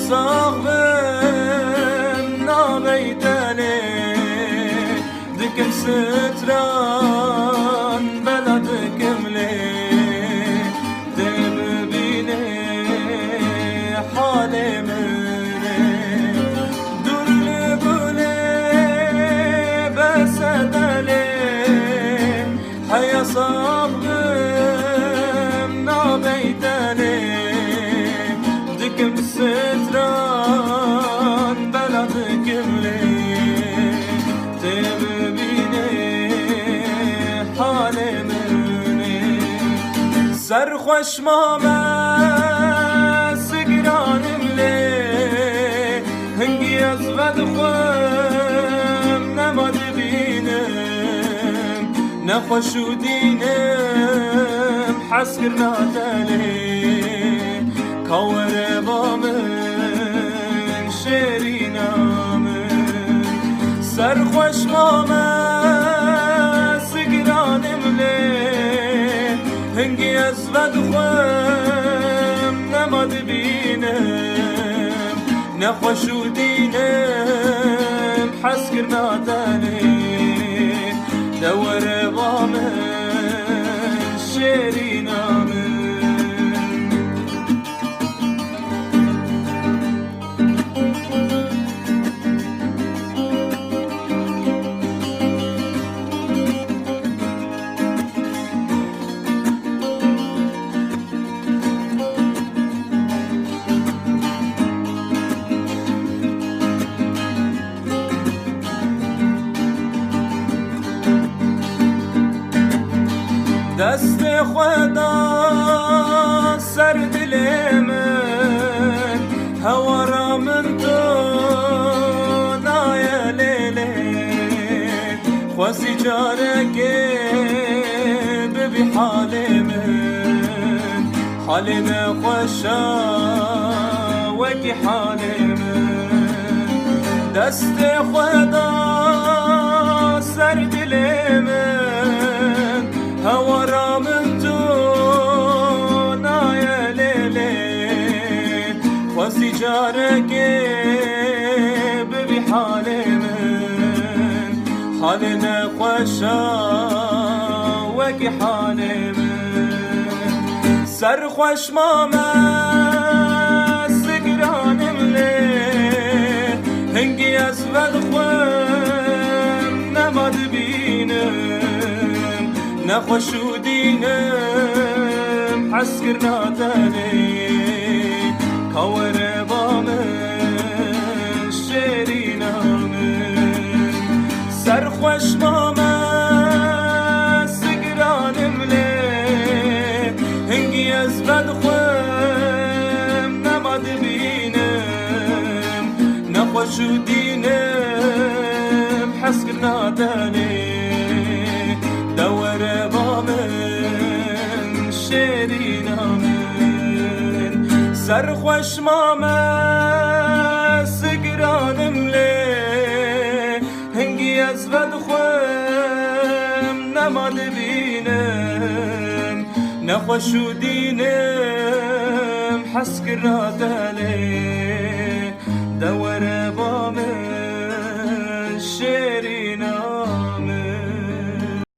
صاغبن نابيتالي دكم ستران بلدكم لي دببيني حالي مني دور لبولي بسدالي حيا صاغبن نابيتالي دكم ستران بلدكم لي سر خوش مامه سگرانم لی هنگی از ود خوم نماد بینم نخوشو دینم حس کرنا تلی کور بامن شیرینامن سر خوش مامه سگرانم لی هنگی از ود خوم نماد بینم نخوشو دینم حس کرنا تلی دور بامن شیرینامن دست خدا سر دل من هوارا من تو نایا لیلی خواستی جاره که ببی حال من حال من خوشا وکی حال من دست خدا سر دل من هوارا من تو نایا لیلی خواستی جاره که ببی حال من حال نخوشا وکی حال من سر خوش ماما سگرانم لی هنگی از ود خوم نماد بینم نخوشو دینم حس کرنا تلی کور بامن شیرینامن سر خوش ماما سگرانم لی هنگی از ود خوم نماد بینم نخوشو دینم حس کرنا تلی دور بامن شیرینامن سر خوش ماما سگرانم لی هنگی از ود خوم نماد بینم نخوشو دینم حس کرنا تلی دور بامن